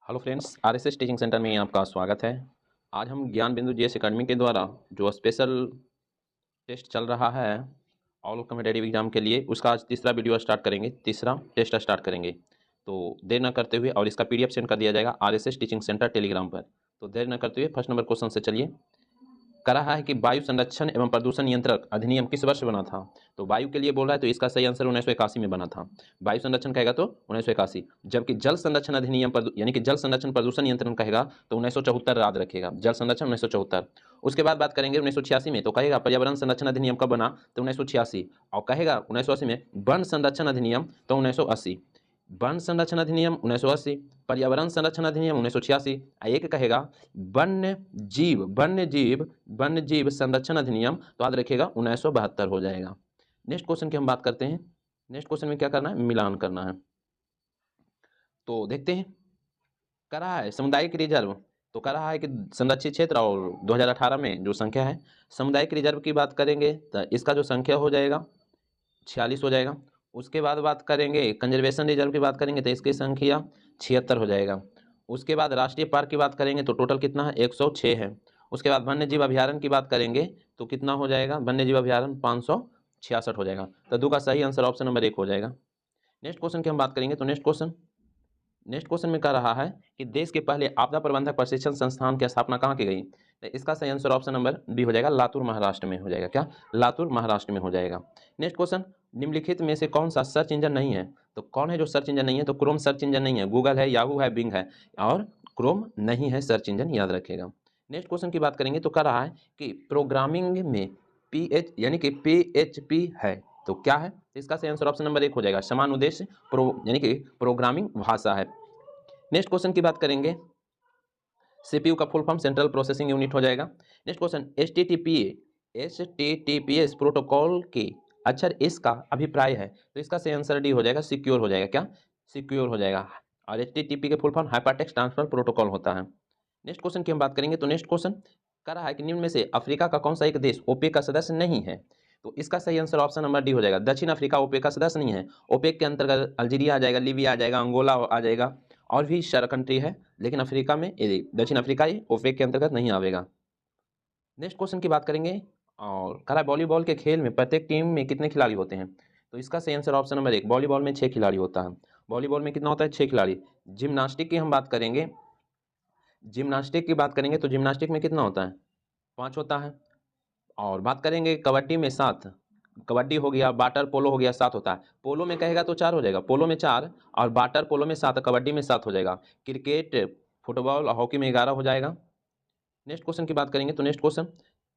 Hello friends, RSS teaching centre में आपका स्वागत है। आज हम ज्ञान बिंदु जीएस एकेडमी के द्वारा जो स्पेशल टेस्ट चल रहा है ऑल कॉम्पिटिटिव एग्जाम के लिए, उसका आज तीसरा वीडियो स्टार्ट करेंगे, तीसरा टेस्ट स्टार्ट करेंगे। तो देर न करते हुए, और इसका पीडीएफ सेंड कर दिया जाएगा आरएसएस टीचिंग सेंटर टेलीग्राम पर। तो देर न करते हुए फर्स्ट नंबर क्वेश्चन से चलिए। कह रहा है कि वायु संरक्षण एवं प्रदूषण नियंत्रक अधिनियम किस वर्ष बना था। तो वायु के लिए बोल रहा है, तो इसका सही आंसर 1981 में बना था। वायु संरक्षण कहेगा तो 1981, जबकि जल संरक्षण अधिनियम यानी कि जल संरक्षण प्रदूषण नियंत्रण कहेगा तो 1974 याद रखेगा। जल संरक्षण 1974। उसके बाद बात करेंगे 1986 में, तो कहेगा पर्यावरण संरक्षण अधिनियम कब बना, तो 1986। और कहेगा 1980 में वन संरक्षण अधिनियम, तो 1980। वन संरक्षण अधिनियम 1980, पर्यावरण संरक्षण अधिनियम 1986। एक कहेगा वन्य जीव संरक्षण अधिनियम, तो याद रखिएगा 1972 हो जाएगा। नेक्स्ट क्वेश्चन की हम बात करते हैं। नेक्स्ट क्वेश्चन में क्या करना है, मिलान करना है। तो देखते हैं। कह रहा है सामुदायिक रिजर्व, तो कह रहा है कि संरक्षित क्षेत्र और 2018 में जो संख्या है सामुदायिक रिजर्व की बात करेंगे तो इसका जो संख्या हो जाएगा 46 हो जाएगा। उसके बाद बात करेंगे कंजर्वेशन रिजर्व की बात करेंगे तो इसकी संख्या 76 हो जाएगा। उसके बाद राष्ट्रीय पार्क की बात करेंगे तो टोटल कितना है, 106 है। उसके बाद वन्य जीव अभ्यारण्य की बात करेंगे तो कितना हो जाएगा, वन्य जीव अभ्यारण्य 566 हो जाएगा। तो दो का सही आंसर ऑप्शन नंबर 1 हो जाएगा। नेक्स्ट क्वेश्चन की हम बात करेंगे तो नेक्स्ट क्वेश्चन में कह रहा है कि देश के पहले आपदा प्रबंधक प्रशिक्षण संस्थान की स्थापना कहाँ की गई। तो इसका सही आंसर ऑप्शन नंबर बी हो जाएगा, लातूर महाराष्ट्र में हो जाएगा। क्या, लातूर महाराष्ट्र में हो जाएगा। नेक्स्ट क्वेश्चन, निम्नलिखित में से कौन सा सर्च इंजन नहीं है। तो कौन है जो सर्च इंजन नहीं है, तो क्रोम सर्च इंजन नहीं है, गूगल है, याहू है, बिंग है, और क्रोम नहीं है सर्च इंजन, याद रखेगा। नेक्स्ट क्वेश्चन की बात करेंगे तो कह रहा है कि प्रोग्रामिंग में यानी कि PHP है, तो क्या है। इसका सही आंसर ऑप्शन नंबर 1 हो जाएगा, समान उद्देश्य यानी कि प्रोग्रामिंग भाषा है। नेक्स्ट क्वेश्चन की बात करेंगे, सीपीयू का full form central processing unit हो जाएगा। नेक्स्ट क्वेश्चन, HTTPS प्रोटोकॉल के अक्षर एस का अभिप्राय है, तो इसका सही आंसर डी हो जाएगा, सिक्योर हो जाएगा। क्या, सिक्योर हो जाएगा। और HTTP के full form hypertext transfer protocol होता है। नेक्स्ट क्वेश्चन की हम बात करेंगे तो नेक्स्ट क्वेश्चन कह रहा है कि निम्न में से अफ्रीका का कौन सा एक देश ओपेक का सदस्य नहीं है। तो इसका सही आंसर ऑप्शन नंबर डी हो जाएगा, दक्षिण अफ्रीका ओपेक का सदस्य नहीं है। ओपेक के अंतर्गत अल्जीरिया आ जाएगा, लीबिया आ जाएगा, अंगोला आ जाएगा, और भी सारा कंट्री है, लेकिन अफ्रीका में दक्षिण अफ्रीका ही ओपेक के अंतर्गत नहीं आवेगा। नेक्स्ट क्वेश्चन की बात करेंगे, और कह रहा है वॉलीबॉल के खेल में प्रत्येक टीम में कितने खिलाड़ी होते हैं। तो इसका सही आंसर ऑप्शन नंबर 1, वॉलीबॉल में 6 खिलाड़ी होता है। वॉलीबॉल में कितना होता है, 6 खिलाड़ी। जिम्नास्टिक की हम बात करेंगे, जिम्नास्टिक की बात करेंगे तो जिम्नास्टिक में कितना होता है, 5 होता है। और बात करेंगे कबड्डी में 7, कबड्डी हो गया, वाटर पोलो हो गया, 7 होता है। पोलो में कहेगा तो 4 हो जाएगा, पोलो में 4, और वाटर पोलो में 7, कबड्डी में 7 हो जाएगा। क्रिकेट, फुटबॉल और हॉकी में 11 हो जाएगा। नेक्स्ट क्वेश्चन की बात करेंगे तो नेक्स्ट क्वेश्चन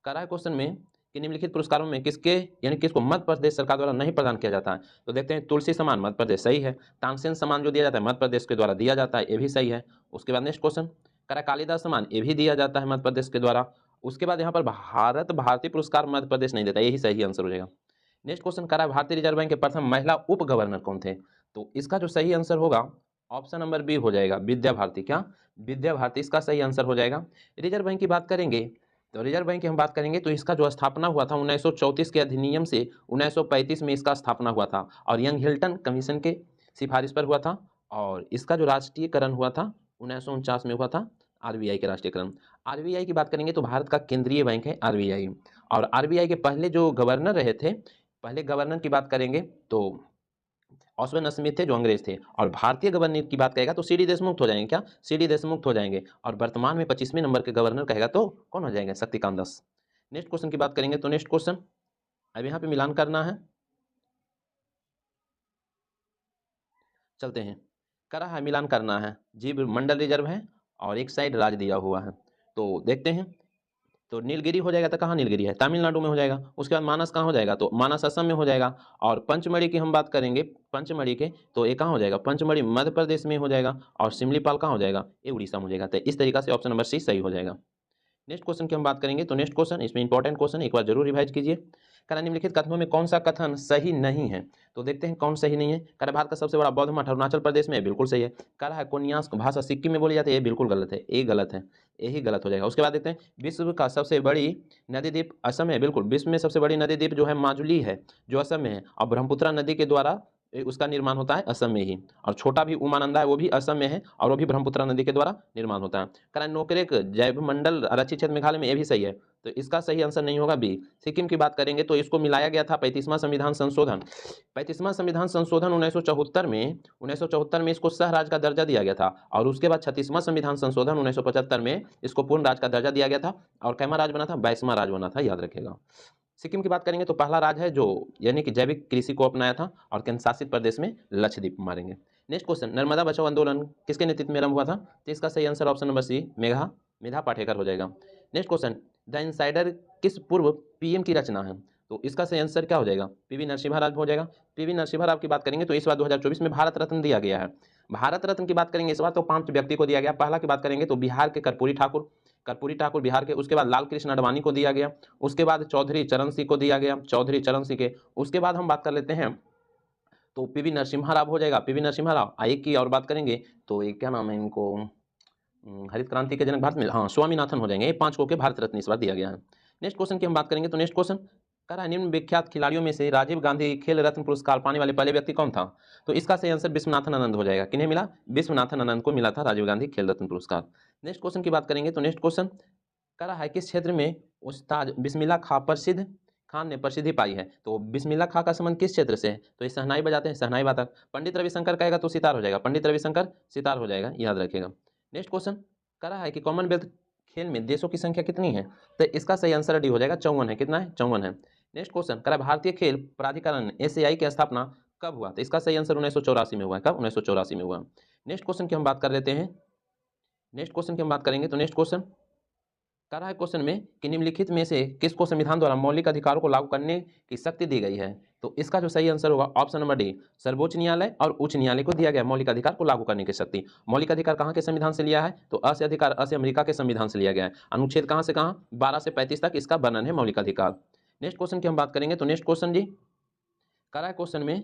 कह रहा है क्वेश्चन में कि निम्नलिखित पुरस्कारों में किसके यानी किसको मध्य प्रदेश सरकार द्वारा नहीं प्रदान किया जाता है। तो देखते हैं, तुलसी सम्मान मध्य प्रदेश, सही है। तानसेन सम्मान जो दिया जाता है मध्य प्रदेश के द्वारा दिया जाता है, ये भी सही है। उसके बाद नेक्स्ट क्वेश्चन कह रहा है कालिदास सम्मान, ये भी दिया जाता है मध्य प्रदेश के द्वारा। उसके बाद यहाँ पर भारतीय पुरस्कार मध्य प्रदेश नहीं देता, यही सही आंसर हो जाएगा। नेक्स्ट क्वेश्चन कह रहा है भारतीय रिजर्व बैंक के प्रथम महिला उप गवर्नर कौन थे। तो इसका जो सही आंसर होगा ऑप्शन नंबर बी हो जाएगा, विद्या भारती। क्या, विद्या भारती इसका सही आंसर हो जाएगा। रिजर्व बैंक की बात करेंगे तो रिजर्व बैंक की हम बात करेंगे तो इसका जो स्थापना हुआ था 1934 के अधिनियम से 1935 में इसका स्थापना हुआ था, और यंग हिल्टन कमीशन के सिफारिश पर हुआ था। और इसका जो राष्ट्रीयकरण हुआ था 1949 में हुआ था, आरबीआई के राष्ट्रीयकरण। आरबीआई की बात करेंगे तो भारत का केंद्रीय बैंक है आरबीआई। और आरबीआई के पहले जो गवर्नर रहे थे, पहले गवर्नर की बात करेंगे तो ऑस्वन स्मिथ थे जो अंग्रेज थे। और भारतीय गवर्नर की बात कहेगा तो सीडी देशमुख हो जाएंगे। क्या, सीडी देशमुख हो जाएंगे। और वर्तमान में 25वें नंबर के गवर्नर कहेगा तो कौन हो जाएंगे, शक्तिकांत दास। नेक्स्ट क्वेश्चन की बात करेंगे तो नेक्स्ट क्वेश्चन अब यहाँ पे मिलान करना है, चलते हैं। कह रहा है मिलान करना है, जीव मंडल रिजर्व है और एक साइड राज्य दिया हुआ है। तो देखते हैं, तो नीलगिरी हो जाएगा, तो कहाँ नीलगिरी है, तमिलनाडु में हो जाएगा। उसके बाद मानस कहाँ हो जाएगा, तो मानस असम में हो जाएगा। और पंचमढ़ी की हम बात करेंगे, पंचमढ़ी के तो ये कहाँ हो जाएगा, पंचमढ़ी मध्य प्रदेश में हो जाएगा। और सिमलीपाल कहाँ हो जाएगा, ये उड़ीसा में हो जाएगा। तो इस तरीका से ऑप्शन नंबर सी सही हो जाएगा। नेक्स्ट क्वेश्चन की हम बात करेंगे तो नेक्स्ट क्वेश्चन, इसमें इंपॉर्टेंट क्वेश्चन, एक बार जरूर रिवाइज कीजिए। कह रहा निम्नलिखित कथनों में कौन सा कथन सही नहीं है। तो देखते हैं कौन सही नहीं है। कह रहा भारत का सबसे बड़ा बौद्ध मठ अरुणाचल प्रदेश में, बिल्कुल सही है। कह रहा है कोन्यास भाषा सिक्किम में बोली जाती है, ये बिल्कुल गलत है, ये गलत है, यही गलत हो जाएगा। उसके बाद देखते हैं, विश्व का सबसे बड़ी नदी द्वीप असम है, बिल्कुल। विश्व में सबसे बड़ी नदी द्वीप जो है माजुली है, जो असम में है। और ब्रह्मपुत्रा नदी के द्वारा उसका निर्माण होता है असम में ही, और छोटा भी उमानंदा है वो भी असम में है, और वो भी ब्रह्मपुत्र नदी के द्वारा निर्माण होता है। कह रहा है नोकरेक जैव मंडल आरक्षित क्षेत्र मेघालय में, ये भी सही है, तो इसका सही आंसर नहीं होगा बी। सिक्किम की बात करेंगे तो इसको मिलाया गया था 35वां संविधान संशोधन। 35वां संविधान संशोधन 1974 में इसको सह राज्य का दर्जा दिया गया था, और उसके बाद 36वां संविधान संशोधन 1975 में इसको पूर्ण राज्य का दर्जा दिया गया था, और कैमा राज्य बना था, 22वां राज्य बना था, याद रखेगा। सिक्किम की बात करेंगे तो पहला राज्य है जो यानी कि जैविक कृषि को अपनाया था, और केंद्र शासित प्रदेश में लक्षद्वीप मारेंगे। नेक्स्ट क्वेश्चन, नर्मदा बचाओ आंदोलन किसके नेतृत्व में आरंभ हुआ था? तो इसका सही आंसर ऑप्शन नंबर सी मेधा पाटेकर हो जाएगा। नेक्स्ट क्वेश्चन, द इनसाइडर किस पूर्व पीएम की रचना है? तो इसका सही आंसर क्या हो जाएगा? पीवी नरसिम्हा राव हो जाएगा। पीवी नरसिम्हा राव की बात करेंगे तो इस बार 2024 में भारत रत्न दिया गया है। भारत रत्न की बात करेंगे इस बार तो 5 व्यक्ति को दिया गया। पहला की बात करेंगे तो बिहार के कर्पूरी ठाकुर बिहार के, उसके बाद लाल कृष्ण आडवाणी को दिया गया, उसके बाद चौधरी चरण सिंह को दिया गया, चौधरी चरण सिंह के, उसके बाद हम बात कर लेते हैं तो पीवी नरसिम्हा राव हो जाएगा, पीवी नरसिम्हा राव। एक की और बात करेंगे तो ये क्या नाम है इनको, हरित क्रांति के जनक भारत में, हाँ स्वामीनाथन हो जाएंगे। ये 5 को के भारत रत्न इस बार दिया गया है। नेक्स्ट क्वेश्चन की हम बात करेंगे तो नेक्स्ट क्वेश्चन कह रहा है निम्न विख्यात खिलाड़ियों में से राजीव गांधी खेल रत्न पुरस्कार पाने वाले पहले व्यक्ति कौन था? तो इसका सही आंसर विश्वनाथन आनंद हो जाएगा। किन्हें मिला? विश्वनाथन आनंद को मिला था राजीव गांधी खेल रत्न पुरस्कार। नेक्स्ट क्वेश्चन की बात करेंगे तो नेक्स्ट क्वेश्चन कह रहा है किस क्षेत्र में उस्ताद बिस्मिल्लाह खान ने प्रसिद्धि पाई है? तो बिस्मिल्लाह खां का संबंध किस क्षेत्र से है? तो ये शहनाई बजाते हैं, शहनाई वादक। पंडित रविशंकर कहेगा तो सितार हो जाएगा, पंडित रविशंकर सितार हो जाएगा, याद रखिएगा। नेक्स्ट क्वेश्चन कह रहा है कि कॉमनवेल्थ खेल में देशों की संख्या कितनी है? तो इसका सही आंसर डी हो जाएगा, 54 है। कितना है? 54 है। नेक्स्ट क्वेश्चन कह रहा है भारतीय खेल प्राधिकरण एसीआई की स्थापना कब हुआ? तो इसका सही आंसर 1984 में हुआ है। कब? 1984 में हुआ। नेक्स्ट क्वेश्चन की हम बात कर लेते हैं, नेक्स्ट क्वेश्चन की हम बात करेंगे तो नेक्स्ट क्वेश्चन कह रहा है क्वेश्चन में कि निम्नलिखित में से किसको संविधान द्वारा मौलिक अधिकारों को लागू करने की शक्ति दी गई है? तो इसका जो सही आंसर होगा ऑप्शन नंबर डी, सर्वोच्च न्यायालय और उच्च न्यायालय को दिया गया मौलिक अधिकार को लागू करने की शक्ति। मौलिक अधिकार कहाँ के संविधान से लिया है? तो अ से अधिकार, अ से अमेरिका के संविधान से लिया गया है। अनुच्छेद कहाँ से कहाँ? 12 से 35 तक इसका वर्णन है मौलिक अधिकार। नेक्स्ट क्वेश्चन की हम बात करेंगे तो नेक्स्ट क्वेश्चन जी कह रहा है क्वेश्चन में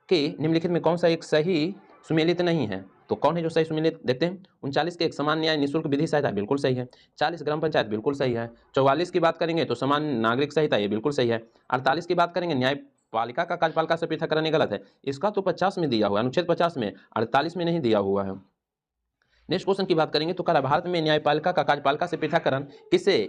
कि निम्नलिखित में कौन सा एक सही सुमेलित नहीं है? तो कौन है जो सही सुमेलित? देखते हैं। 39 के एक समान न्याय निःशुल्क विधि सहायता, बिल्कुल सही है। 40 ग्राम पंचायत, बिल्कुल सही है। 44 की बात करेंगे तो समान नागरिक संहिता, ये बिल्कुल सही है। 48 की बात करेंगे न्यायपालिका का कार्यपालिका से पृथक्करण, गलत है। इसका तो 50 में दिया हुआ है, अनुच्छेद 50 में, 48 में नहीं दिया हुआ है। नेक्स्ट क्वेश्चन की बात करेंगे तो कह रहा भारत में न्यायपालिका का कार्यपालिका से पृथक्करण किससे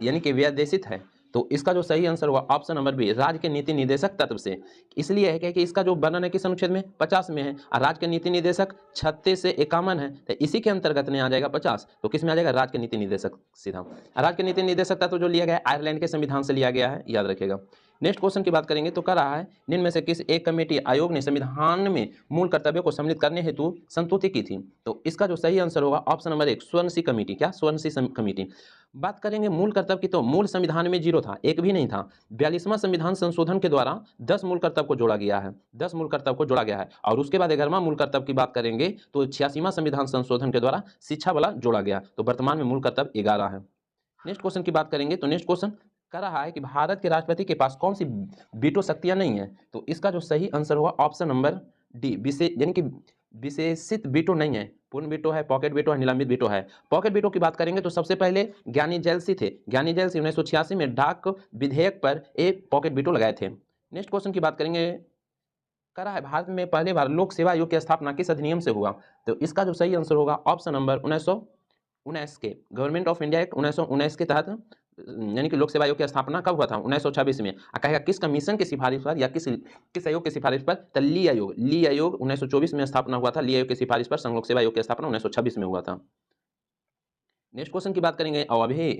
यानी कि व्यादेशित है? तो इसका जो सही आंसर हुआ ऑप्शन नंबर बी, राज्य के नीति निदेशक तत्व से। इसलिए है कि इसका जो वर्णन है किस अनुच्छेद में? 50 में है, और राज्य के नीति निदेशक 36 से 51 है, तो इसी के अंतर्गत नहीं आ जाएगा 50, तो किस में आ जाएगा? राज्य के नीति निदेशक सीधा। राज्य के नीति निदेशक तत्व जो लिया गया है आयरलैंड के संविधान से लिया गया है, याद रखिएगा। नेक्स्ट क्वेश्चन की बात करेंगे तो कह रहा है निम्न में से किस एक कमेटी आयोग ने संविधान में मूल कर्तव्यों को सम्मिलित करने हेतु संस्तुति की थी? तो इसका जो सही आंसर होगा ऑप्शन नंबर 1, स्वर्ण सिंह कमेटी। क्या? स्वर्ण सिंह कमेटी। बात करेंगे मूल कर्तव्य की तो मूल संविधान में 0 था, एक भी नहीं था। 42वां संविधान संशोधन के द्वारा 10 मूल कर्तव्य को जोड़ा गया है, 10 मूल कर्तव्य को जोड़ा गया है, और उसके बाद 11वां मूल कर्तव्य की बात करेंगे तो 86वां संविधान संशोधन के द्वारा शिक्षा वाला जोड़ा गया, तो वर्तमान में मूल कर्तव्य 11 है। नेक्स्ट क्वेश्चन की बात करेंगे तो नेक्स्ट क्वेश्चन कह रहा है कि भारत के राष्ट्रपति के पास कौन सी वीटो शक्तियां नहीं है? तो इसका जो सही आंसर होगा ऑप्शन नंबर डी, यानी कि विशेषित वीटो नहीं है। पूर्ण वीटो है, पॉकेट वीटो है, निलंबित वीटो है। पॉकेट वीटो की बात करेंगे तो सबसे पहले ज्ञानी जैल सिंह थे। ज्ञानी जैल सिंह 1986 में डाक विधेयक पर एक पॉकेट वीटो लगाए थे। नेक्स्ट क्वेश्चन की बात करेंगे कह रहा है भारत में पहले बार लोक सेवा आयोग की स्थापना किस अधिनियम से हुआ? तो इसका जो सही आंसर होगा ऑप्शन नंबर 1919 के गवर्नमेंट ऑफ इंडिया एक्ट 1919 के तहत, यानी कि लोक सेवा आयोग की स्थापना कब हुआ था? 1926 में। कहेगा किस कमीशन की सिफारिश पर या किस आयोग की सिफारिश पर? तो ली आयोग 1924 में स्थापना हुआ था। ली आयोग की सिफारिश पर संघ लोक सेवा आयोग की स्थापना 1926 में हुआ था। नेक्स्ट क्वेश्चन की बात करेंगे और अभी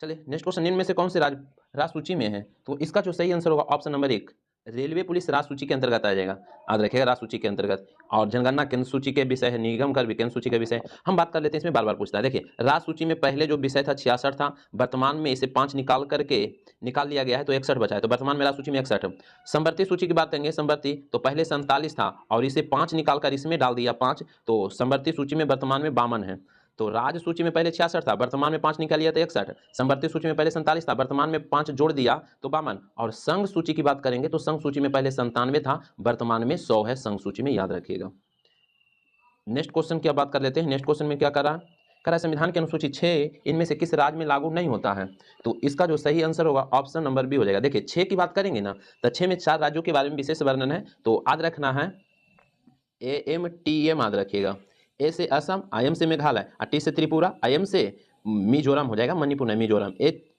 चलिए नेक्स्ट क्वेश्चन, निम्न में से कौन से राज्य सूची में है? तो इसका जो सही आंसर होगा ऑप्शन नंबर 1, रेलवे पुलिस राज्य सूची के अंतर्गत आ जाएगा, याद रखिएगा राज्य सूची के अंतर्गत। और जनगणना केंद्र सूची के विषय है, निगम कर भी केंद्र सूची के विषय हम बात कर लेते हैं। इसमें बार बार पूछता है। देखिए राज्य सूची में पहले जो विषय था 66 था, वर्तमान में इसे 5 निकाल लिया गया है तो 61 बचा है, तो वर्तमान में राज्य सूची में 61। संवर्ती सूची की बात करेंगे, संवर्ती तो पहले 47 था और इसे 5 निकालकर इसमें डाल दिया 5, तो संवर्ती सूची में वर्तमान में 52 है। तो राज्य सूची में पहले 66 था, वर्तमान में 5 निकाल लिया तो 61। संवर्ती सूची में पहले 47 था, वर्तमान में 5 जोड़ दिया तो 52। और संघ सूची की बात करेंगे तो संघ सूची में पहले 97 था, वर्तमान में 100 है संघ सूची में, याद रखिएगा। नेक्स्ट क्वेश्चन की बात कर लेते हैं। नेक्स्ट क्वेश्चन में क्या कर रहा है कह रहा है संविधान की अनुसूची 6 इनमें से किस राज्य में लागू नहीं होता है? तो इसका जो सही आंसर होगा ऑप्शन नंबर बी हो जाएगा। देखिए 6 की बात करेंगे ना, तो 6 में 4 राज्यों के बारे में विशेष वर्णन है, तो याद रखना है AMTM याद रखिएगा। ए से असम, IM से मेघालय, और टी से त्रिपुरा, IM से मिजोरम हो जाएगा, मणिपुर नहीं मिजोरम।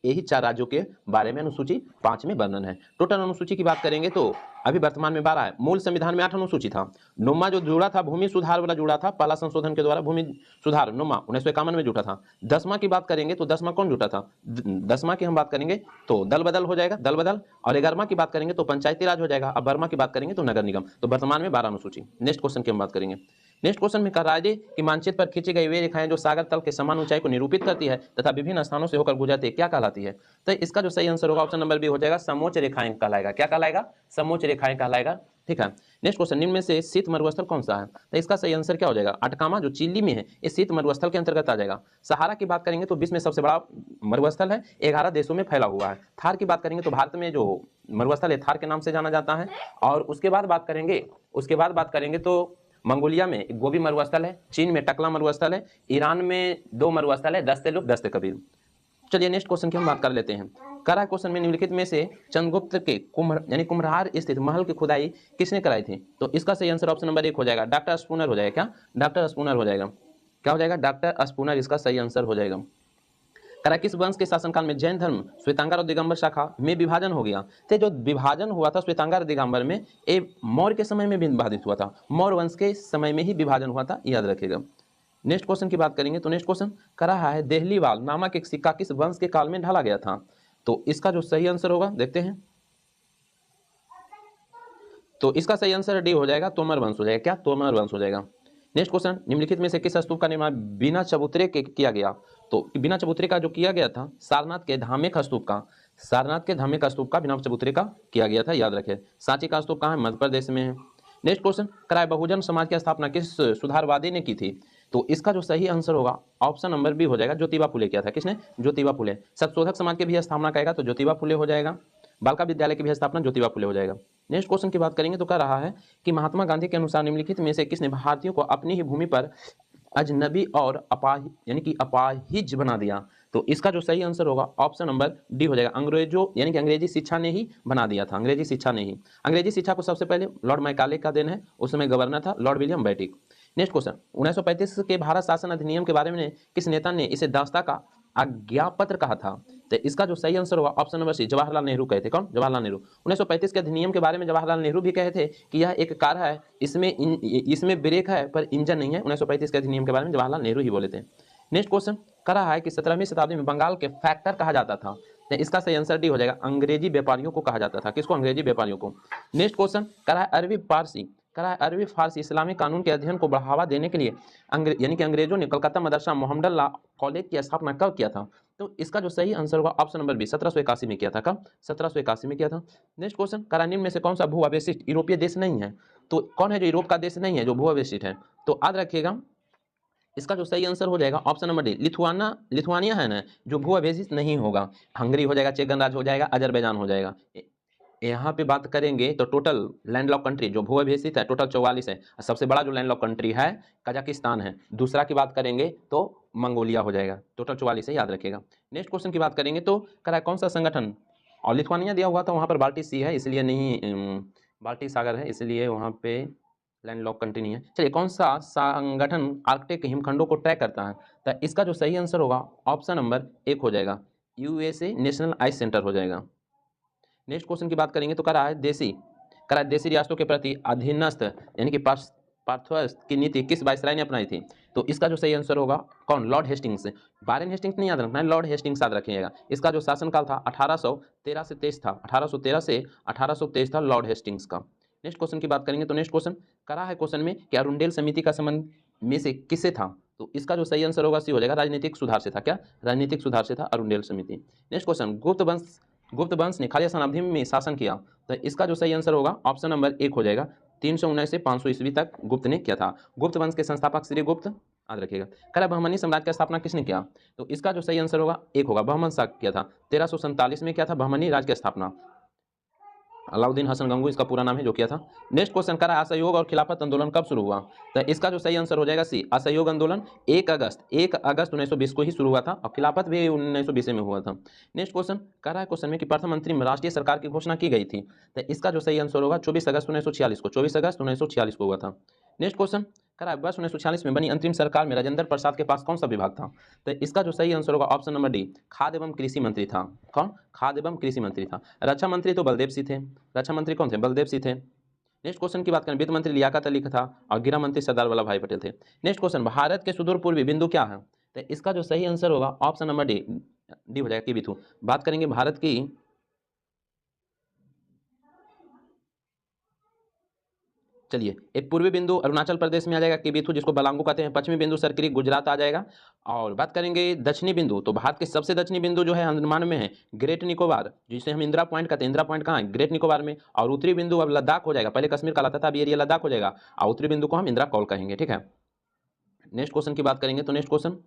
यही 4 राज्यों के बारे में अनुसूची 5 में वर्णन है। टोटल अनुसूची की बात करेंगे तो अभी वर्तमान में 12 है। मूल संविधान में 8 अनुसूची था। नोमा जो जुड़ा था, भूमि सुधार वाला जुड़ा था, पहला संशोधन के द्वारा भूमि सुधार नोमा 1951 में जुटा था। 10वां की बात करेंगे तो 10वां कौन जुटा था? 10वां की हम बात करेंगे तो दल बदल हो जाएगा, दल बदल। और 11वां की बात करेंगे तो पंचायती राज हो जाएगा। अब 12वां की बात करेंगे तो नगर निगम। तो वर्तमान में 12 अनुसूची। नेक्स्ट क्वेश्चन की हम बात करेंगे। नेक्स्ट क्वेश्चन में कहा राज्य की मानचित्र पर खींची गई वे रेखाएं जो सागर तल के समान ऊंचाई को निरूपित करती है तथा विभिन्न स्थानों से होकर गुजरती है क्या कहलाती है? तो इसका जो सही आंसर होगा ऑप्शन नंबर बी हो जाएगा, समोच्च रेखाएं कहलाएगा। क्या कहलाएगा? समोच्च रेखाएं कहलाएगा। ठीक है। नेक्स्ट क्वेश्चन, निम्न में से शीत मरुस्थल कौन सा है? तो इसका सही आंसर क्या हो जाएगा? अटकामा जो चिली में है, इस शीत मरुस्थल के अंतर्गत आ जाएगा। सहारा की बात करेंगे तो विश्व में सबसे बड़ा मरुस्थल है, 11 देशों में फैला हुआ है। थार की बात करेंगे तो भारत में जो मरुस्थल है थार के नाम से जाना जाता है। और उसके बाद बात करेंगे तो मंगोलिया में गोबी मरुस्थल है, चीन में टकला मरुस्थल है, ईरान में 2 मरुस्थल है, दस्ते लुप, दस्ते कबीर। चलिए नेक्स्ट क्वेश्चन की हम बात कर लेते हैं। करा क्वेश्चन में निम्नलिखित में से चंद्रगुप्त के कुम्हरार स्थित महल की खुदाई किसने कराई थी? तो इसका सही आंसर ऑप्शन नंबर 1 हो जाएगा, डॉक्टर स्पूनर हो जाएगा। क्या? डॉक्टर स्पूनर हो जाएगा। क्या हो जाएगा? डॉक्टर स्पूनर इसका सही आंसर हो जाएगा। करा किस वंश के शासनकाल में जैन धर्म श्वेतांबर और दिगंबर शाखा में विभाजन हो गया? तो जो विभाजन हुआ था श्वेतांबर और दिगंबर में, ये मौर्य के समय में विभाजित हुआ था। मौर्य वंश के समय में ही विभाजन हुआ था, याद रखिएगा। नेक्स्ट क्वेश्चन की बात करेंगे तो नेक्स्ट क्वेश्चन कर रहा है देहलीवाल नामक एक सिक्का किस वंश के काल में ढाला गया था? तो इसका जो सही आंसर होगा देखते हैं। तो इसका सही आंसर डी हो जाएगा, तोमर वंश हो जाएगा। क्या? तोमर वंश हो जाएगा। नेक्स्ट क्वेश्चन, निम्नलिखित में से किस स्तूप का निर्माण बिना चबूतरे के किया गया? तो बिना चबूतरे का जो किया गया था सारनाथ के धामेक स्तूप का, सारनाथ के धामेक स्तूप का बिना चबूतरे का किया गया था, याद रखें। सांची का स्तूप कहाँ है? मध्य प्रदेश में है। नेक्स्ट क्वेश्चन, कराए बहुजन समाज की स्थापना किस सुधारवादी ने की थी? तो इसका जो सही आंसर होगा ऑप्शन नंबर बी हो जाएगा, ज्योतिबा फुले किया था। किसने? ज्योतिबा फुले। संशोधक समाज की भी स्थापना करेगा तो ज्योतिबा फुले हो जाएगा। बालिका विद्यालय की भी स्थापना ज्योतिबा फुले हो जाएगा। नेक्स्ट क्वेश्चन की बात करेंगे तो कह रहा है कि महात्मा गांधी के अनुसार निम्नलिखित में से किसने भारतीयों को अपनी ही भूमि पर अजनबी और अपाहिज बना दिया? तो इसका जो सही आंसर होगा ऑप्शन नंबर डी हो जाएगा, अंग्रेजों यानी कि अंग्रेजी शिक्षा ने ही बना दिया था। अंग्रेजी शिक्षा ने ही। अंग्रेजी शिक्षा को सबसे पहले लॉर्ड मैकाले का देन है, उस समय गवर्नर था Lord William Bentinck. Next question, 1935 के भारत शासन अधिनियम के बारे में किस नेता ने इसे दास्ता का आज्ञापत्र कहा था? तो इसका जो सही आंसर होगा option number C, Jawaharlal Nehru कहे थे। कौन? जवाहरलाल नेहरू। 1935 के अधिनियम के बारे में जवाहरलाल नेहरू भी कहे थे कि यह एक कार है, इसमें ब्रेक है पर इंजन नहीं है। 1935 के अधिनियम के बारे में जवाहरलाल नेहरू ही बोले थे। नेक्स्ट क्वेश्चन कर रहा है कि 17वीं शताब्दी में बंगाल के फैक्टर कहा जाता था। तो इसका सही आंसर डी हो जाएगा, अंग्रेजी व्यापारियों को कहा जाता था। किसको? अंग्रेजी व्यापारियों को। नेक्स्ट क्वेश्चन कर रहा है अरबी फारसी इस्लामी कानून के अध्ययन को बढ़ावा देने के लिए यानी कि अंग्रेजों ने कलकत्ता मदरसा मोहम्मदल्ला कॉलेज की स्थापना कब किया था? तो इसका जो सही आंसर होगा ऑप्शन नंबर बी, 1781 में किया था। कब? 1781 में किया था। नेक्स्ट क्वेश्चन, करानिम में से कौन सा भू अवशिष्ट यूरोपीय देश नहीं है? तो कौन है जो यूरोप का देश नहीं है जो भू अवशिष्ट है? तो याद रखिएगा इसका जो सही आंसर हो जाएगा ऑप्शन नंबर डी, लिथुआनिया है ना जो भू अवशेषित नहीं होगा। हंगरी हो जाएगा, चेक गणराज्य हो जाएगा, अजरबैजान हो जाएगा। यहाँ पे बात करेंगे तो टोटल लैंडलॉक कंट्री जो भू अवशेषित है टोटल 44 है। सबसे बड़ा जो लैंडलॉक कंट्री है कजाकिस्तान है। दूसरा की बात करेंगे तो मंगोलिया हो जाएगा। टोटल 44 है, याद रखिएगा। नेक्स्ट क्वेश्चन की बात करेंगे तो कह कौन सा संगठन, और लिथुआनिया दिया हुआ था वहाँ पर बाल्टी सी है इसलिए नहीं, बाल्टी सागर है इसलिए वहाँ पे लैंडलॉक कंट्री नहीं है। चलिए, कौन सा संगठन आर्कटिक हिमखंडों को ट्रैक करता है? तो इसका जो सही आंसर होगा ऑप्शन नंबर 1 हो जाएगा, यूएसए नेशनल आइस सेंटर हो जाएगा। नेक्स्ट क्वेश्चन की बात करेंगे तो कह रहा है देशी रियासतों के प्रति अधीनस्थ यानी कि पार्थवस्थ की नीति किस वायसराय ने अपनाई थी? तो इसका जो सही आंसर होगा कौन? Lord Hastings. बारेन हेस्टिंग्स नहीं याद रखना है, लॉर्ड हेस्टिंग्स याद रखिएगा। इसका जो शासनकाल था 1813 से 23 था, 1813 से 1823 था लॉर्ड हेस्टिंग्स का। नेक्स्ट क्वेश्चन की बात करेंगे तो नेक्स्ट क्वेश्चन करा है क्वेश्चन में कि अरुंडेल समिति का संबंध में से किससे था? तो इसका जो सही आंसर होगा सी हो जाएगा, राजनीतिक सुधार से था। क्या? राजनीतिक सुधार से था अरुंडेल समिति। नेक्स्ट क्वेश्चन, गुप्त वंश ने खालिया शताब्दी में शासन किया। तो इसका जो सही आंसर होगा ऑप्शन नंबर 1 हो जाएगा, 319 से 500 ईस्वी तक गुप्त ने किया था। गुप्त वंश के संस्थापक श्री गुप्त, याद रखिएगा। कह बहमनी साम्राज्य की स्थापना किसने किया? तो इसका जो सही आंसर होगा 1 होगा, बहमन शाह किया था। 1347 में किया था बहमनी राज्य की स्थापना। अलाउद्दीन हसन गंगू इसका पूरा नाम है, जो किया था। नेक्स्ट क्वेश्चन करा असहयोग और खिलाफत आंदोलन कब शुरू हुआ? तो इसका जो सही आंसर हो जाएगा सी, असहयोग आंदोलन 1 अगस्त 1920 को ही शुरू हुआ था और खिलाफत भी 1920 में हुआ था। नेक्स्ट क्वेश्चन कह रहा है क्वेश्चन में कि प्रथम अंतरिम राष्ट्रीय सरकार की घोषणा की गई थी, तो इसका जो सही आंसर होगा 24 अगस्त 1946 को, 24 अगस्त 1946 को हुआ था। नेक्स्ट क्वेश्चन कह रहा है वर्ष 1946 में बनी अंतरिम सरकार में राजेंद्र प्रसाद के पास कौन सा विभाग था? तो इसका जो सही आंसर होगा ऑप्शन नंबर डी, खाद्य एवं कृषि मंत्री था। कौन? खाद्य एवं कृषि मंत्री था। रक्षा मंत्री तो बलदेव सिंह थे। रक्षा मंत्री कौन थे? बलदेव सिंह थे। नेक्स्ट क्वेश्चन की बात करें, वित्त मंत्री लियाकत अली था और गृह मंत्री सरदार वल्लभ भाई पटेल थे। नेक्स्ट क्वेश्चन भारत के सुदूर पूर्वी बिंदु क्या है? तो इसका जो सही आंसर होगा ऑप्शन नंबर डी, डी हो जाएगा किबिथु। बात करेंगे भारत की, चलिए एक पूर्वी बिंदु अरुणाचल प्रदेश में आ जाएगा किबिथु, जिसको बलांगू कहते हैं। पश्चिमी बिंदु सरकरी गुजरात आ जाएगा। और बात करेंगे दक्षिणी बिंदु, तो भारत के सबसे दक्षिणी बिंदु जो है अंडमान में है, ग्रेट निकोबार, जिसे हम इंदिरा पॉइंट कहते हैं। इंदिरा पॉइंट कहाँ है? ग्रेट निकोबार में। और उत्तरी बिंदु अब लद्दाख हो जाएगा, पहले कश्मीर कहलाता था, अब एरिया लद्दाख हो जाएगा और उत्तरी बिंदु को हम इंदिरा कॉल कहेंगे, ठीक है। नेक्स्ट क्वेश्चन की बात करेंगे, तो नेक्स्ट क्वेश्चन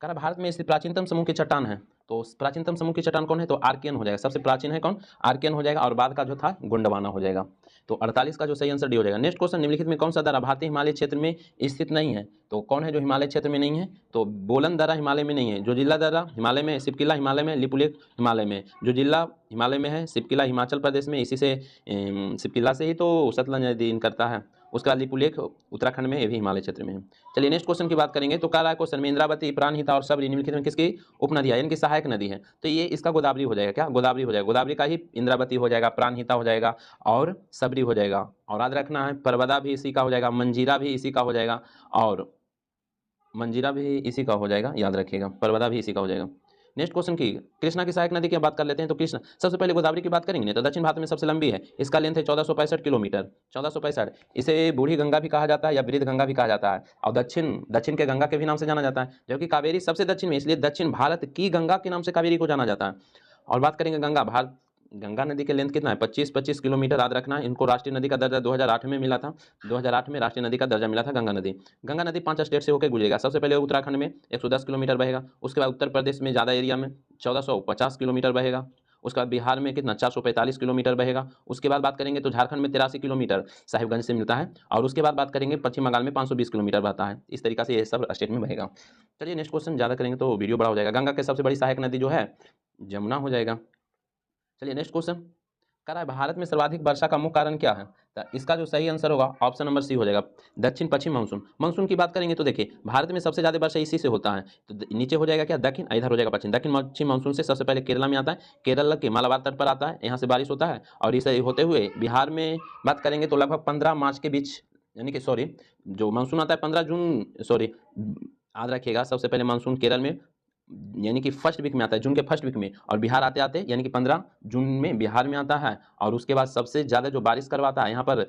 कह रहा भारत में स्थित प्राचीनतम समूह की चट्टान है, तो प्राचीनतम समूह की चट्टान कौन है? तो आर्कियन हो जाएगा। सबसे प्राचीन है कौन? आर्कियन हो जाएगा। और बाद का जो था गोंडवाना हो जाएगा। तो 48 का जो सही आंसर डी हो जाएगा। नेक्स्ट क्वेश्चन निम्नलिखित में कौन सा दर्रा भारतीय हिमालय क्षेत्र में स्थित नहीं है? तो कौन है जो हिमालय क्षेत्र में नहीं है? तो बोलन दर्रा हिमालय में नहीं है। जो जिला दर्रा हिमालय में, सिपकिला हिमालय में, लिपुलेख हिमालय में। जो जिला हिमालय में है, सिपकिला हिमाचल प्रदेश में, इसी से सिपकिला से ही तो सतलज नदी करता है। उसका लिपुलेख उत्तराखंड में, ये भी हिमालय क्षेत्र में है। चलिए नेक्स्ट क्वेश्चन की बात करेंगे, तो कह रहा है क्वेश्चन में इंद्रावती, प्राणहिता और सबरी निम्नलिखित में किसकी उपनदी है, इनकी सहायक नदी है? तो ये इसका गोदावरी हो जाएगा। क्या? गोदावरी हो जाएगा। गोदावरी का ही इंद्रावती हो जाएगा, प्राणहिता हो जाएगा और सबरी हो जाएगा। और याद रखना है परबदा भी इसी का हो जाएगा, मंजीरा भी इसी का हो जाएगा और मंजीरा भी इसी का हो जाएगा, याद रखिएगा, परबदा भी इसी का हो जाएगा। नेक्स्ट क्वेश्चन की कृष्णा की सहायक नदी की बात कर लेते हैं। तो कृष्णा, सबसे पहले गोदावरी की बात करेंगे तो दक्षिण भारत में सबसे लंबी है, इसका लेंथ है 1465 किलोमीटर, 1465। इसे बूढ़ी गंगा भी कहा जाता है या वृद्ध गंगा भी कहा जाता है। और दक्षिण के गंगा के भी नाम से जाना जाता है, जबकि कावेरी सबसे दक्षिण में, इसलिए दक्षिण भारत की गंगा के नाम से कावेरी को जाना जाता है। और बात करेंगे गंगा नदी के लेंथ कितना है? 25 किलोमीटर, याद रखना है। इनको राष्ट्रीय नदी का दर्जा 2008 में मिला था। 2008 में राष्ट्रीय नदी का दर्जा मिला था गंगा नदी। गंगा नदी 5 स्टेट से होकर गुजरेगा। सबसे पहले उत्तराखंड में 110 किलोमीटर बहेगा। उसके बाद उत्तर प्रदेश में ज़्यादा एरिया में 1450 किलोमीटर बहेगा। उसके बाद बिहार में कितना? 445 किलोमीटर बहेगा। उसके बाद बात करेंगे तो झारखंड में 83 किलोमीटर साहिबगंज से मिलता है। और उसके बाद बात करेंगे पश्चिम बंगाल में 520 किलोमीटर बहता है। इस तरीका से ये सब स्टेट में बहेगा। चलिए नेक्स्ट क्वेश्चन ज़्यादा करेंगे तो वीडियो बड़ा हो जाएगा। गंगा की सबसे बड़ी सहायक नदी जो है जमुना हो जाएगा। चलिए नेक्स्ट क्वेश्चन कह रहा है भारत में सर्वाधिक वर्षा का मुख्य कारण क्या है? तो इसका जो सही आंसर होगा ऑप्शन नंबर सी हो जाएगा, दक्षिण पश्चिम मानसून। मानसून की बात करेंगे तो देखिए भारत में सबसे ज्यादा वर्षा इसी से होता है। तो नीचे हो जाएगा क्या? दक्षिण, इधर हो जाएगा पश्चिम। दक्षिण पश्चिम मानसून से सबसे पहले केरला में आता है, केरल के मालाबार तट पर आता है, यहाँ से बारिश होता है और इसे होते हुए बिहार में बात करेंगे तो लगभग 15 मार्च के बीच, यानी कि सॉरी, जो मानसून आता है 15 जून, सॉरी याद रखिएगा, सबसे पहले मानसून केरल में यानी कि फर्स्ट वीक में आता है, जून के फर्स्ट वीक में, और बिहार आते आते यानी कि 15 जून में बिहार में आता है। और उसके बाद सबसे ज़्यादा जो बारिश करवाता है, यहाँ पर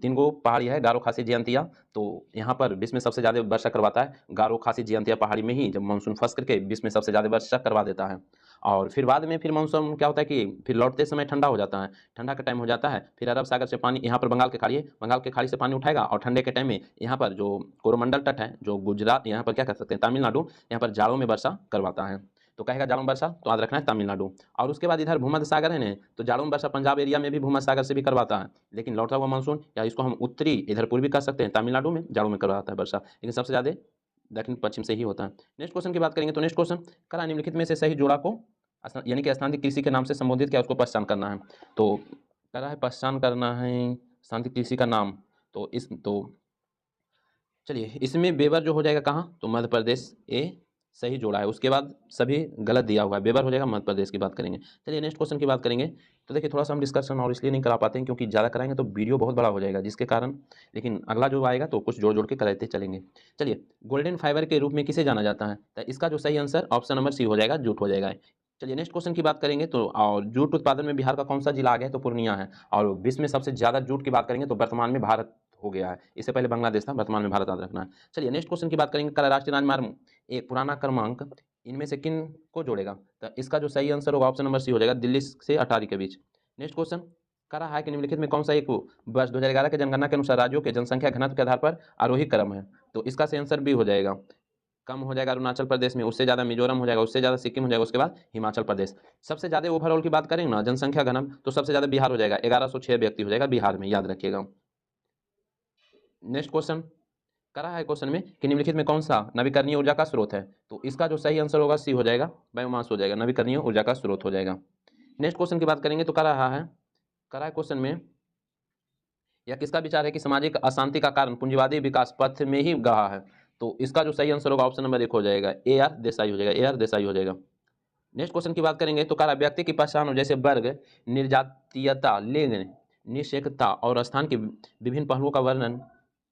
3 गो पहाड़ी है, गारो, खासी, जयंतिया, तो यहाँ पर विश्व में सबसे ज़्यादा वर्षा करवाता है गारो, खासी, जयंतिया पहाड़ी में ही, जब मानसून फंस करके विश्व में सबसे ज़्यादा वर्षा करवा देता है। और फिर बाद में फिर मानसून क्या होता है कि फिर लौटते समय ठंडा हो जाता है, ठंडा का टाइम हो जाता है, फिर अरब सागर से पानी यहाँ पर बंगाल के खाड़ी से पानी उठाएगा और ठंडे के टाइम में यहाँ पर जो कोरोमंडल तट है, जो गुजरात, यहाँ पर क्या कर सकते हैं, तमिलनाडु, यहाँ पर जाड़ों में वर्षा करवाता है। तो कहेगा जाड़ों में वर्षा, तो याद रखना है तमिलनाडु। और उसके बाद इधर भूमध्य सागर है ना, तो जाड़ों में वर्षा पंजाब एरिया में भी भूमध्य सागर से भी करवाता है। लेकिन लौटता हुआ मानसून, या इसको हम उत्तरी इधर पूर्वी कर सकते हैं, तमिलनाडु में जाड़ों में करवाता है वर्षा, लेकिन सबसे ज़्यादा दक्षिण पश्चिम से ही होता है। नेक्स्ट क्वेश्चन की बात करेंगे तो नेक्स्ट क्वेश्चन करा निम्नलिखित में से सही जोड़ा को यानी कि स्थानीय कृषि के नाम से संबोधित किया, उसको पहचान करना है। तो करा है पहचान करना है स्थानीय कृषि का नाम। तो चलिए इसमें वेबर जो हो जाएगा कहाँ, तो मध्य प्रदेश, ए सही जोड़ा है। उसके बाद सभी गलत दिया हुआ है, वेबर हो जाएगा, मध्य प्रदेश की बात करेंगे। चलिए नेक्स्ट क्वेश्चन की बात करेंगे। तो देखिए थोड़ा सा हम डिस्कशन और इसलिए नहीं करा पाते हैं क्योंकि ज़्यादा कराएंगे तो वीडियो बहुत बड़ा हो जाएगा, जिसके कारण, लेकिन अगला जो आएगा तो कुछ जोड़ जोड़ के कराते चलेंगे। चलिए गोल्डन फाइबर के रूप में किसे जाना जाता है? तो इसका जो सही आंसर ऑप्शन नंबर सी हो जाएगा, जूट हो जाएगा। चलिए नेक्स्ट क्वेश्चन की बात करेंगे तो और जूट उत्पादन में बिहार का कौन सा जिला आ गया है? तो पूर्णिया है। और विश्व में सबसे ज़्यादा जूट की बात करेंगे तो वर्तमान में भारत हो गया है, इससे पहले बांग्लादेश था, वर्तमान में भारत याद रखना है। चलिए नेक्स्ट क्वेश्चन की बात करेंगे, कल राष्ट्रीय राजमार्ग एक पुराना क्रमांक इनमें से किन को जोड़ेगा? तो इसका जो सही आंसर होगा ऑप्शन नंबर सी हो जाएगा, दिल्ली से अटारी के बीच। नेक्स्ट क्वेश्चन कह रहा है कि निम्नलिखित में कौन सा एक वर्ष 2011 के जनगणना के अनुसार राज्यों के जनसंख्या घनत्व के आधार पर आरोही क्रम है? तो इसका सही आंसर भी हो जाएगा, कम हो जाएगा अरुणाचल प्रदेश में, उससे ज़्यादा मिजोरम हो जाएगा, उससे ज़्यादा सिक्किम हो जाएगा, उसके बाद हिमाचल प्रदेश। सबसे ज़्यादा ओवरऑल की बात करेंगे ना जनसंख्या घनत्व, तो सबसे ज़्यादा बिहार हो जाएगा, 1106 व्यक्ति हो जाएगा बिहार में, याद रखिएगा। नेक्स्ट क्वेश्चन करा है क्वेश्चन में कि निम्नलिखित में कौन सा नवीकरणीय ऊर्जा का स्रोत है, तो इसका जो सही आंसर होगा सी हो जाएगा, बायोमास हो जाएगा, नवीकरणीय ऊर्जा का स्रोत हो जाएगा। नेक्स्ट क्वेश्चन की बात करेंगे तो करा है क्वेश्चन में यह किसका विचार है कि सामाजिक अशांति का कारण पूंजीवादी विकास पथ में ही गढ़ा है, तो इसका जो सही आंसर होगा ऑप्शन नंबर 1 हो जाएगा, ए आर देसाई हो जाएगा, ए आर देसाई हो जाएगा। नेक्स्ट क्वेश्चन की बात करेंगे तो करा व्यक्ति की पहचान हो जैसे वर्ग, निर्जातीयता, लिंग, निषेकता और स्थान के विभिन्न पहलुओं का वर्णन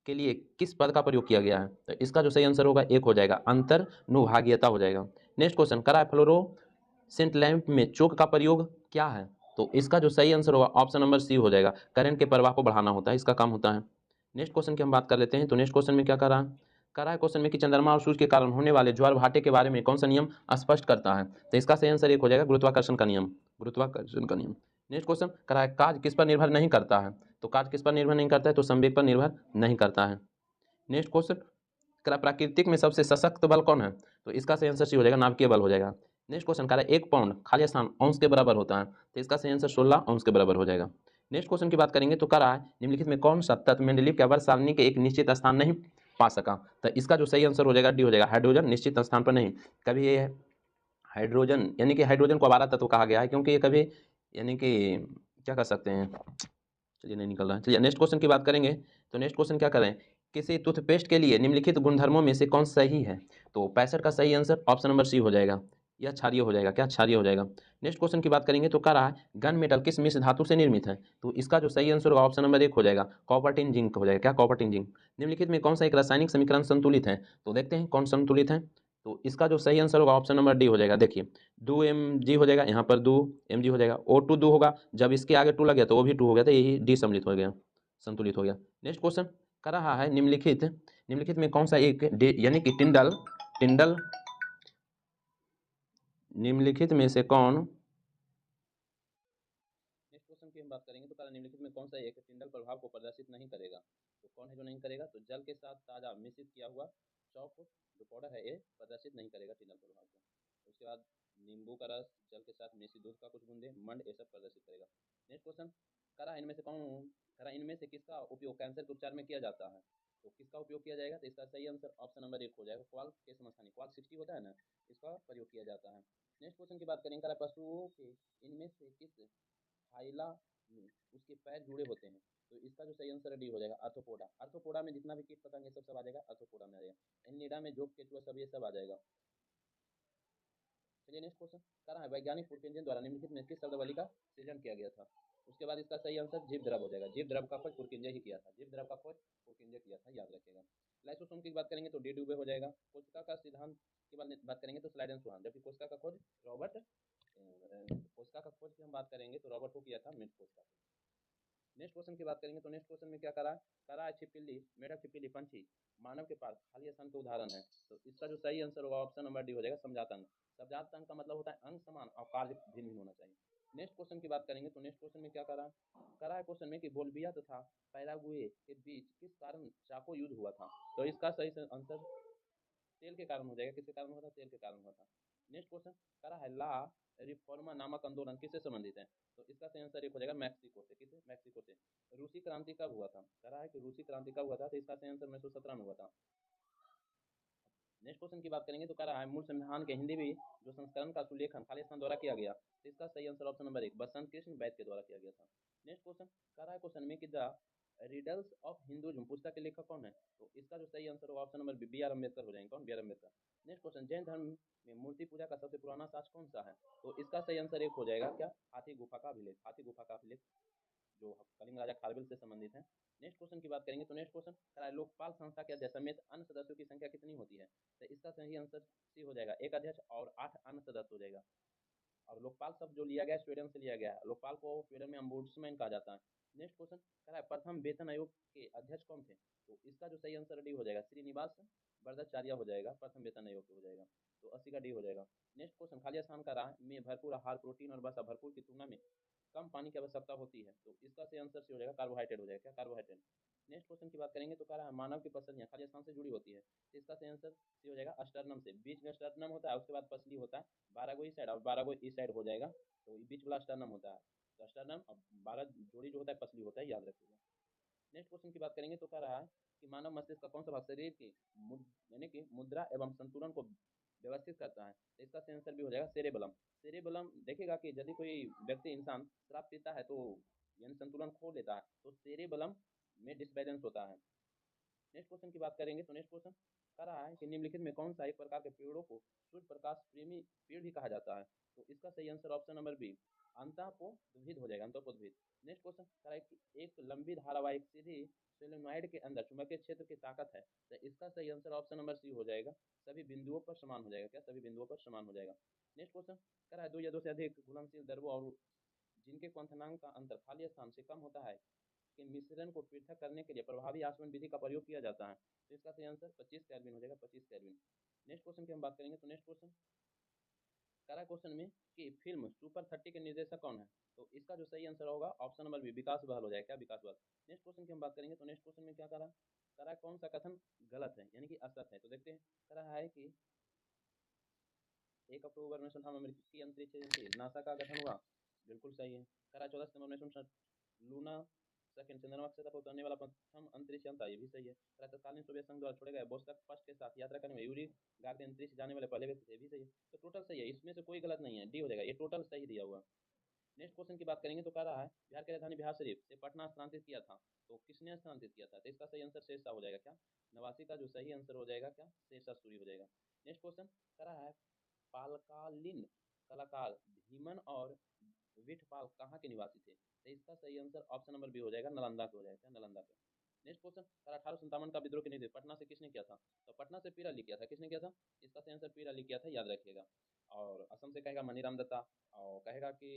के लिए किस पद का प्रयोग किया गया है, तो इसका जो सही आंसर होगा 1 हो जाएगा, अंतर्नुभागीयता हो जाएगा। नेक्स्ट क्वेश्चन करा है फ्लोरोसेंट लैंप में चोक का प्रयोग क्या है, तो इसका जो सही आंसर होगा ऑप्शन नंबर सी हो जाएगा, करंट के प्रवाह को बढ़ाना होता है, इसका काम होता है। नेक्स्ट क्वेश्चन की हम बात कर लेते हैं, तो नेक्स्ट क्वेश्चन में क्या करा है क्वेश्चन में कि चंद्रमा और सूर्य के कारण होने वाले ज्वार भाटे के बारे में कौन सा नियम स्पष्ट करता है, तो इसका सही आंसर 1 हो जाएगा, गुरुत्वाकर्षण का नियम, गुरुत्वाकर्षण का नियम। नेक्स्ट क्वेश्चन करा है काज किस पर निर्भर नहीं करता है, तो काज किस पर निर्भर नहीं करता है, तो संवेग पर निर्भर नहीं करता है। नेक्स्ट क्वेश्चन करा प्राकृतिक में सबसे सशक्त बल कौन है, तो इसका सही आंसर सी हो जाएगा, नाभिकीय बल हो जाएगा। नेक्स्ट क्वेश्चन करा 1 पाउंड खाली स्थान अंश के बराबर होता है, तो इसका सही आंसर 16 अंश के बराबर हो जाएगा। नेक्स्ट क्वेश्चन की बात करेंगे तो करा निम्नलिखित में कौन सा तत्व मेंडलीव के आवर्त सारणी के एक निश्चित स्थान नहीं पा सका, तो इसका जो सही आंसर हो जाएगा डी हो जाएगा, हाइड्रोजन निश्चित स्थान पर नहीं। कभी ये हाइड्रोजन यानी कि हाइड्रोजन को आवारा तत्व कहा गया है, क्योंकि ये कभी यानी कि क्या कर सकते हैं, चलिए नहीं निकल रहा है। चलिए नेक्स्ट क्वेश्चन की बात करेंगे, तो नेक्स्ट क्वेश्चन क्या करें, किसी टूथपेस्ट के लिए निम्नलिखित गुणधर्मों में से कौन सही है, तो 65 का सही आंसर ऑप्शन नंबर सी हो जाएगा, यह क्षारीय हो जाएगा, क्या क्षारीय हो जाएगा। नेक्स्ट क्वेश्चन की बात करेंगे तो कह रहा है गन मेटल किस मिश्र धातु से निर्मित है, तो इसका जो सही आंसर होगा ऑप्शन नंबर 1 हो जाएगा, कॉपर टिन जिंक हो जाएगा, क्या कॉपर टिन जिंक। निम्नलिखित में कौन सा एक रासायनिक समीकरण संतुलित है, तो देखते हैं कौन संतुलित है, तो इसका जो सही आंसर होगा ऑप्शन नंबर डी हो जाएगा। देखिए 2 mg हो जाएगा, यहाँ पर 2 mg हो जाएगा, O2 2 होगा, जब इसके आगे 2 लग गया तो वो भी 2 हो गया, तो यही डी सम्मिलित हो गया, संतुलित हो गया। नेक्स्ट क्वेश्चन कर रहा है निम्नलिखित में कौन सा एक यानी कि टिंडल टिंडल निम्नलिखित में से कौन, नेक्स्ट क्वेश्चन की हम बात करेंगे तो निम्नलिखित में कौन सा एक टिंडल प्रभाव को प्रदर्शित नहीं करेगा, तो कौन है जो नहीं करेगा, तो जल के साथ ताजा मिश्रित किया हुआ चॉक जो पाउडर है ये प्रदर्शित नहीं करेगा टिंडल प्रभाव को। उसके बाद नींबू का रस, जल के साथ मिश्रित दूध का कुछ बूंदे, मंड, ये सब प्रदर्शित करेगा। नेक्स्ट क्वेश्चन करा इनमें से किसका उपयोग कैंसर के उपचार में किया जाता है, तो किसका उपयोग किया जाएगा, तो इसका सही आंसर ऑप्शन नंबर 1 हो जाएगा, क्वाल्क के समस्थानिक क्वाल्क 60 होता है ना, इसका प्रयोग किया जाता है। नेक्स्ट क्वेश्चन की बात करेंगे पशुओं के इनमें से किस फाइला में उसके पैर जुड़े होते हैं, तो इसका जो सही आंसर डी हो जाएगा, आर्थ्रोपोडा। आर्थ्रोपोडा में जितना भी कीट पतंग सब आ जाएगा, आर्थ्रोपोडा में आ जाएगा। एनिडा में जोक केचुआ सब ये सब आ जाएगा। चलिए नेक्स्ट क्वेश्चन कर रहा है वैज्ञानिक पुरकेंजन द्वारा निम्नलिखित में किस शब्दावली का सृजन किया गया था, उसके बाद इसका सही आंसर जीव द्रव हो जाएगा, जीव द्रव का खोज पुरकेंजे ही किया था, जीव द्रव का खोज पुरकेंजे किया था, याद रखिएगा। लाइसोसोम की बात करेंगे तो डी डूबे हो जाएगा। कोशिका का सिद्धांत की बात करेंगे तो स्लाइडेन सुहान, जबकि कोशिका का खोज रॉबर्ट कोशिका का खोज की हम बात करेंगे तो रॉबर्ट को किया था मिट कोशिका। नेक्स्ट क्वेश्चन की बात करेंगे तो नेक्स्ट क्वेश्चन में क्या करा है छिपकली, मेढक छिपकली पंछी मानव के पास खाली स्थान के उदाहरण है, तो इसका जो सही आंसर होगा ऑप्शन नंबर डी हो जाएगा, समझात अंग। समझात अंग का मतलब होता है अंग समान और कार्य भिन्न भिन्न होना चाहिए। नेक्स्ट क्वेश्चन की बात करेंगे तो नेक्स्ट क्वेश्चन में क्या करा है क्वेश्चन में कि बोल्बिया तथा पैरागुए के बीच किस कारण चाको युद्ध हुआ था, तो इसका सही आंसर तेल के कारण हो जाएगा, किसके कारण हुआ था, तेल के कारण हुआ था। नेक्स्ट क्वेश्चन करा है ला रिफॉर्मा नामक आंदोलन किससे संबंधित है, तो इसका सही आंसर एक हो जाएगा मैक्सिको से, किसे, मैक्सिको से। रूसी क्रांति कब हुआ था, करा है कि रूसी क्रांति कब हुआ था, तो इसका सही आंसर 1917 में हुआ था। नेक्स्ट क्वेश्चन की बात करेंगे तो कह रहा है मूल संविधान के हिंदी भी जो संस्करण का सुलेखन खाली स्थान द्वारा किया गया, तो इसका सही आंसर ऑप्शन नंबर 1 बसंत कृष्ण वैद्य के द्वारा किया गया था। नेक्स्ट क्वेश्चन कह रहा है क्वेश्चन में कि द रिडल्स ऑफ हिंदुइज्म पुस्तक के लेखक कौन है, तो इसका जो सही आंसर होगा option number B R Ambedkar हो जाएंगे, कौन, B R Ambedkar. Next question Jain धर्म में मूर्ति पूजा का सबसे पुराना साक्ष्य कौन सा है, तो इसका सही आंसर 1 हो जाएगा, क्या, हाथी गुफा का अभिलेख, हाथी गुफा का अभिलेख जो कलिंग राजा खारवेल से संबंधित है। नेक्स्ट क्वेश्चन की बात करेंगे तो नेक्स्ट क्वेश्चन लोकपाल संस्था के अध्यक्ष समेत अन्य सदस्यों की संख्या कितनी होती है, तो इसका सही आंसर सी हो जाएगा, एक अध्यक्ष और 8 अन्य सदस्य हो जाएगा। और लोकपाल शब्द जो लिया गया स्वीडन से लिया गया है, लोकपाल को स्वीडन में अम्बुड्समैन कहा जाता है। नेक्स्ट क्वेश्चन कह रहा है प्रथम वेतन आयोग के अध्यक्ष कौन थे, तो इसका जो सही आंसर डी हो जाएगा, श्रीनिवास वरदाचार्य हो जाएगा, प्रथम वेतन आयोग हो जाएगा, तो 80 का डी हो जाएगा। नेक्स्ट क्वेश्चन खाली स्थान का रहा में भरपूर आहार प्रोटीन और वसा भरपूर की तुलना में कम पानी की आवश्यकता होती है, तो इसका सही आंसर सी हो जाएगा, कार्बोहाइड्रेट हो जाएगा, क्या, कार्बोहाइड्रेट। नेक्स्ट क्वेश्चन की बात करेंगे तो कह रहा है मानव की पसलियाँ खाली स्थान से जुड़ी होती है, तो इसका सही आंसर सी हो जाएगा अस्टर्नम से। बीच में अस्टर्नम होता है, उसके बाद पसली होता है, 12 गो इस साइड और 12 गो इस साइड हो जाएगा, तो ये बीच वाला अस्टर्नम होता है। तो अस्टर्नम और 12 जोड़ी जो होता है पसली होता है, याद रखिएगा। नेक्स्ट क्वेश्चन की बात करेंगे तो कह रहा है कि मानव मस्तिष्क का कौन सा भाग शरीर की यानी कि मुद्रा एवं संतुलन को व्यवस्थित करता है, तो इसका सही आंसर भी हो जाएगा सेरेबलम। सेरेबलम देखिएगा कि यदि कोई व्यक्ति इंसान शराब पीता है तो यानी संतुलन खो लेता है, तो सेरेबलम में डिसबैलेंस होता है। नेक्स्ट क्वेश्चन की बात करेंगे तो नेक्स्ट क्वेश्चन कह रहा है कि निम्नलिखित में कौन सा एक प्रकार के पेड़ों को सूर्य प्रकाश प्रेमी पेड़ भी कहा जाता है, तो इसका सही आंसर ऑप्शन नंबर बी अंतःपोद्भिद हो जाएगा, अंतःपोद्भिद। नेक्स्ट क्वेश्चन कह रहा है कि एक लंबी धारावाहिक सीधी सोलेनॉइड के अंदर चुंबकीय क्षेत्र की ताकत है, तो इसका सही आंसर ऑप्शन नंबर सी हो जाएगा, सभी बिंदुओं पर समान हो जाएगा। क्या? सभी बिंदुओं पर समान हो जाएगा। नेक्स्ट क्वेश्चन कह रहा है दो या दो से अधिक घुलनशील द्रव्यों और जिनके क्वथनांक का अंतर खाली स्थान से कम होता है के मिश्रण को पृथक करने के लिए प्रभावी आचमन विधि का प्रयोग किया जाता है, तो इसका सही आंसर 25 केल्विन हो जाएगा, 25 केल्विन। नेक्स्ट क्वेश्चन की हम बात करेंगे तो नेक्स्ट क्वेश्चन करा क्वेश्चन में कि फिल्म सुपर 30 के निर्देशक कौन है, तो इसका जो सही आंसर होगा ऑप्शन नंबर बी विकास बहल हो जाएगा। क्या? विकास बहल। नेक्स्ट क्वेश्चन की हम बात करेंगे तो नेक्स्ट क्वेश्चन में क्या करा कौन सा कथन गलत है यानी कि असत है, तो देखते हैं। करा है कि 1 अक्टूबर 1958 अमेरिकी अंतरिक्ष एजेंसी नासा का गठन हुआ, बिल्कुल सही है। करा 14 सितंबर 1960 लूना सेकंड चंद्रमा की सतह पर उतरने वाला प्रथम अंतरिक्ष यान था, ये भी सही है। करा तत्कालीन सोवियत संघ द्वारा छोड़े गए बोस्टक फर्स्ट के साथ यात्रा करने में यूरी गागरिन अंतरिक्ष जाने वाले पहले व्यक्ति थे, ये भी सही है। तो टोटल सही है, इसमें से कोई गलत नहीं है, डी हो जाएगा, ये टोटल सही दिया हुआ। नेक्स्ट क्वेश्चन की बात करेंगे तो कह रहा है बिहार की राजधानी बिहार शरीफ से पटना स्थानांतरित किया था, तो किसने स्थानांतरित किया था, तो इसका सही आंसर शेरशाह हो जाएगा। क्या? नवासी का जो सही आंसर हो जाएगा क्या? शेरशाह सूरी हो जाएगा। नेक्स्ट क्वेश्चन कह रहा है पालकालीन कलाकार भीमन और विठपाल कहाँ के निवासी थे, तो इसका सही आंसर ऑप्शन नंबर बी हो जाएगा, नालंदा के हो जाएगा। नालंदा के। नेक्स्ट क्वेश्चन सर 1857 का विद्रोह के नेतृत्व पटना से किसने किया था, तो पटना से पीर अली किया था। किसने किया था? इसका सही आंसर पीर अली किया था, याद रखिएगा। और असम से कहेगा मनीराम दत्ता, और कहेगा कि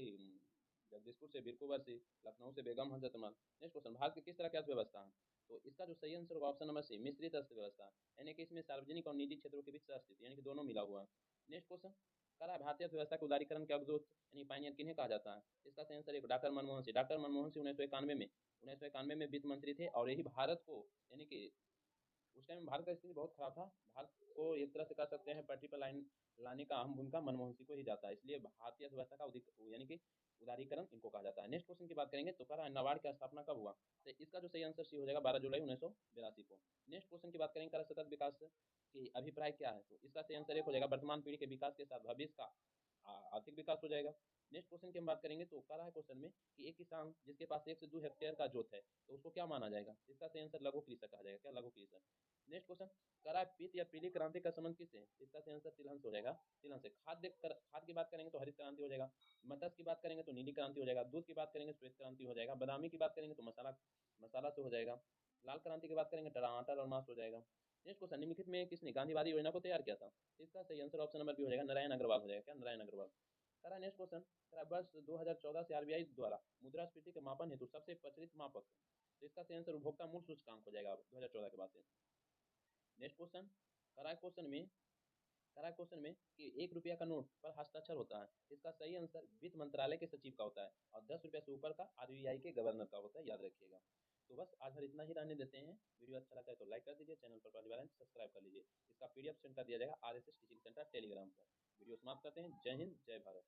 जगदीशपुर से बीरकुंवर वर्सी, लखनऊ से बेगम हजरत अमल। नेक्स्ट क्वेश्चन भारत की किस तरह की अर्थव्यवस्था है, तो इसका जो सही आंसर होगा ऑप्शन नंबर सी मिश्रित अर्थव्यवस्था, यानी कि इसमें सार्वजनिक और निजी क्षेत्रों के बीच सहअस्तित्व यानी कि दोनों मिला हुआ है। नेक्स्ट क्वेश्चन कह रहा है भारतीय अर्थव्यवस्था के उदारीकरण के अवधूत यानी पायनियर किन्हें कहा जाता है, इसका सही आंसर एक डॉक्टर मनमोहन सिंह। डॉक्टर मनमोहन सिंह 1991 में वित्त मंत्री थे, और यही भारत को यानी कि उस टाइम भारत का स्थिति बहुत खराब था, भारत को एक तरह से कह सकते हैं पटरी पर लाइन लाने का अहम भूमिका मनमोहन सिंह को ही जाता है, इसलिए भारतीय अर्थव्यवस्था का यानी कि उदारीकरण इनको कहा जाता है। नेक्स्ट क्वेश्चन की बात करेंगे तो कह रहा है नाबार्ड की स्थापना कब हुआ, तो इसका जो सही आंसर सी हो जाएगा 12 जुलाई 1982 को। नेक्स्ट क्वेश्चन की बात करेंगे कर सतत विकास की अभिप्राय क्या है, तो इसका सही आंसर एक हो जाएगा वर्तमान पीढ़ी के विकास के साथ भविष्य का आर्थिक विकास हो जाएगा। नेक्स्ट क्वेश्चन की हम बात करेंगे तो कह रहा है क्वेश्चन में कि एक किसान जिसके पास 1 से 2 हेक्टेयर का जोत है, तो उसको क्या माना जाएगा, इसका सही आंसर लघु कृषक कहा जाएगा। क्या? लघु कृषक। नेक्स्ट क्वेश्चन कह रहा है पीत या पीली क्रांति का संबंध किससे, इसका सही आंसर तिलहन से हो जाएगा, तिलहन से। खाद की बात करेंगे तो हरित क्रांति हो जाएगा, मत्स्य की बात करेंगे तो नीली क्रांति हो जाएगा, दूध की बात करेंगे तो श्वेत क्रांति हो जाएगा, बादामी की बात करेंगे तो मसाला मसाला से हो जाएगा, लाल क्रांति की बात करेंगे टमाटर और मांस हो जाएगा। नेक्स्ट क्वेश्चन निम्नलिखित में किसने गांधीवादी योजना को तैयार किया था, इसका सही आंसर ऑप्शन नंबर बी हो जाएगा, नारायण अग्रवाल हो जाएगा। क्या? नारायण अग्रवाल। कह रहा है नेक्स्ट क्वेश्चन कह रहा है वर्ष 2014 से आरबीआई द्वारा मुद्रास्फीति के मापन हेतु सबसे प्रचलित मापक, तो इसका सही आंसर उपभोक्ता मूल्य सूचकांक हो जाएगा 2014 के बाद से। नेक्स्ट क्वेश्चन करा क्वेश्चन में कि 1 रुपया का नोट पर हस्ताक्षर होता है, इसका सही आंसर वित्त मंत्रालय के सचिव का होता है, और 10 रुपया से ऊपर का आरबीआई के गवर्नर का होता है, याद रखिएगा। तो बस आज हर इतना ही रहने देते हैं। वीडियो अच्छा लगा है तो लाइक कर दीजिए, चैनल पर पहली बार आए तो सब्सक्राइब कर लीजिए। इसका पीडीएफ सेंड कर दिया जाएगा आरएसएस टीचिंग सेंटर टेलीग्राम पर। वीडियो समाप्त करते हैं। जय हिंद, जय भारत।